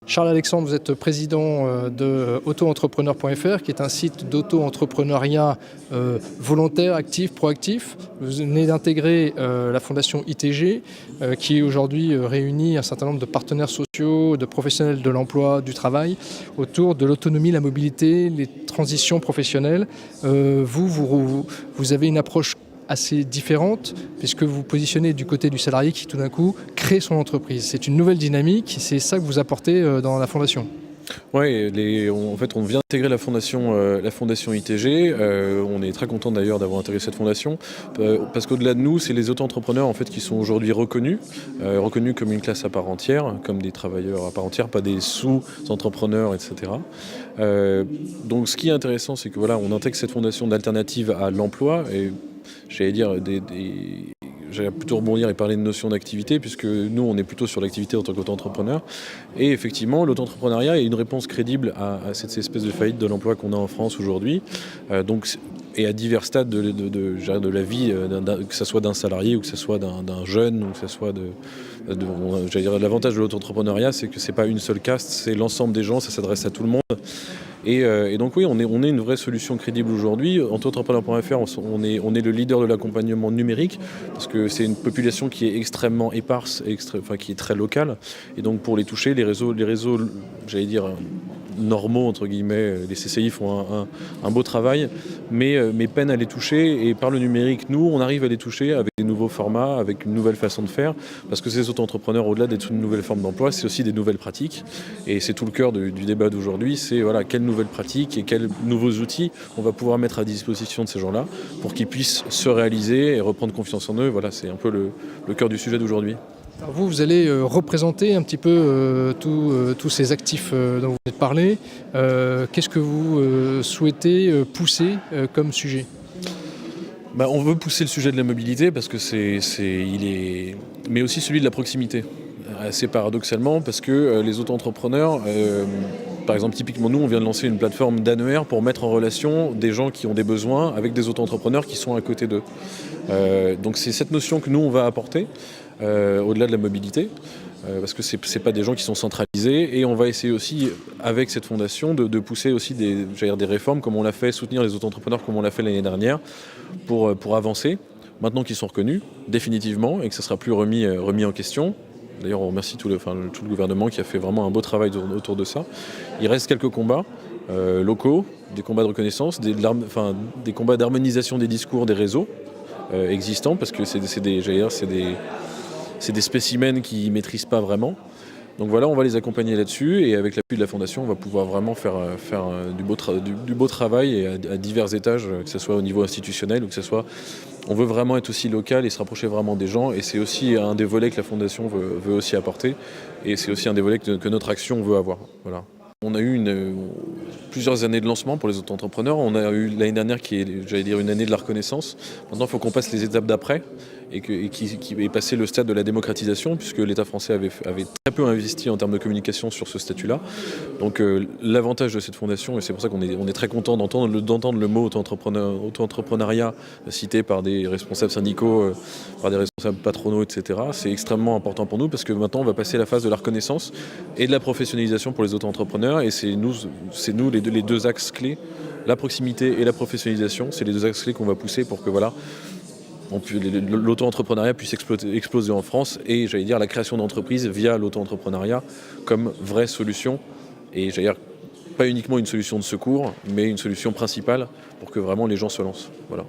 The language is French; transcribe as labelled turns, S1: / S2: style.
S1: Charles Alexandre, vous êtes président de autoentrepreneur.fr, qui est un site d'auto-entrepreneuriat volontaire, actif, proactif. Vous venez d'intégrer la fondation ITG, qui aujourd'hui réunit un certain nombre de partenaires sociaux, de professionnels de l'emploi, du travail, autour de l'autonomie, la mobilité, les transitions professionnelles. Vous avez une approche assez différente, puisque vous vous positionnez du côté du salarié qui tout d'un coup crée son entreprise. C'est une nouvelle dynamique, c'est ça que vous apportez dans la fondation.
S2: Oui, en fait, on vient d'intégrer la fondation ITG. On est très content d'ailleurs d'avoir intégré cette fondation, parce qu'au-delà de nous, c'est les auto-entrepreneurs en fait qui sont aujourd'hui reconnus comme une classe à part entière, comme des travailleurs à part entière, pas des sous-entrepreneurs, etc. Donc, ce qui est intéressant, c'est que voilà, on intègre cette fondation d'alternative à l'emploi et j'allais dire j'allais plutôt rebondir et parler de notion d'activité, puisque nous, on est plutôt sur l'activité en tant qu'auto-entrepreneur. Et effectivement, l'auto-entrepreneuriat est une réponse crédible à cette espèce de faillite de l'emploi qu'on a en France aujourd'hui. Et à divers stades de la vie, que ce soit d'un salarié ou que ce soit d'un jeune, ou que ce soit l'avantage de l'auto-entrepreneuriat, c'est que c'est pas une seule caste, c'est l'ensemble des gens, ça s'adresse à tout le monde. Et donc oui, on est une vraie solution crédible aujourd'hui. Autoentrepreneur.fr, on est le leader de l'accompagnement numérique, parce que c'est une population qui est extrêmement éparse, qui est très locale. Et donc pour les toucher, les réseaux, j'allais dire, normaux, entre guillemets, les CCI font un beau travail, mais peinent à les toucher. Et par le numérique, nous, on arrive à les toucher avec des nouveaux formats, avec une nouvelle façon de faire, parce que ces auto-entrepreneurs, au-delà d'être une nouvelle forme d'emploi, c'est aussi des nouvelles pratiques. Et c'est tout le cœur du débat d'aujourd'hui, c'est voilà, quelles nouvelles pratiques et quels nouveaux outils on va pouvoir mettre à disposition de ces gens-là pour qu'ils puissent se réaliser et reprendre confiance en eux. Voilà, c'est un peu le cœur du sujet d'aujourd'hui.
S1: Alors vous allez représenter un petit peu tous ces actifs dont vous venez de parler. Qu'est-ce que vous souhaitez pousser comme sujet ?
S2: On veut pousser le sujet de la mobilité parce que mais aussi celui de la proximité. Assez paradoxalement, parce que les auto-entrepreneurs, par exemple, typiquement nous, on vient de lancer une plateforme d'annuaire pour mettre en relation des gens qui ont des besoins avec des auto-entrepreneurs qui sont à côté d'eux. Donc c'est cette notion que nous, on va apporter, au-delà de la mobilité, parce que c'est pas des gens qui sont centralisés, et on va essayer aussi, avec cette fondation, de pousser aussi des réformes, comme on l'a fait, soutenir les auto-entrepreneurs comme on l'a fait l'année dernière, pour avancer, maintenant qu'ils sont reconnus, définitivement, et que ça sera plus remis en question. D'ailleurs, on remercie tout le gouvernement qui a fait vraiment un beau travail autour de ça. Il reste quelques combats locaux, des combats de reconnaissance, des combats d'harmonisation des discours des réseaux existants, parce que c'est des spécimens qui ne maîtrisent pas vraiment. Donc voilà, on va les accompagner là-dessus, et avec l'appui de la Fondation, on va pouvoir vraiment faire du beau travail et à divers étages, que ce soit au niveau institutionnel ou que ce soit... On veut vraiment être aussi local et se rapprocher vraiment des gens, et c'est aussi un des volets que la Fondation veut aussi apporter, et c'est aussi un des volets que notre action veut avoir. Voilà. On a eu plusieurs années de lancement pour les auto-entrepreneurs. On a eu l'année dernière qui est, une année de la reconnaissance. Maintenant, il faut qu'on passe les étapes d'après et qui est passé le stade de la démocratisation, puisque l'État français avait très peu investi en termes de communication sur ce statut-là. Donc l'avantage de cette fondation, et c'est pour ça qu'on est très content d'entendre le mot auto-entrepreneuriat cité par des responsables syndicaux, par des responsables patronaux, etc. C'est extrêmement important pour nous, parce que maintenant on va passer la phase de la reconnaissance et de la professionnalisation pour les auto-entrepreneurs, et c'est nous les deux axes clés, la proximité et la professionnalisation. C'est les deux axes clés qu'on va pousser pour que voilà, l'auto-entrepreneuriat puisse exploser en France, et la création d'entreprises via l'auto-entrepreneuriat comme vraie solution, et pas uniquement une solution de secours, mais une solution principale pour que vraiment les gens se lancent. Voilà.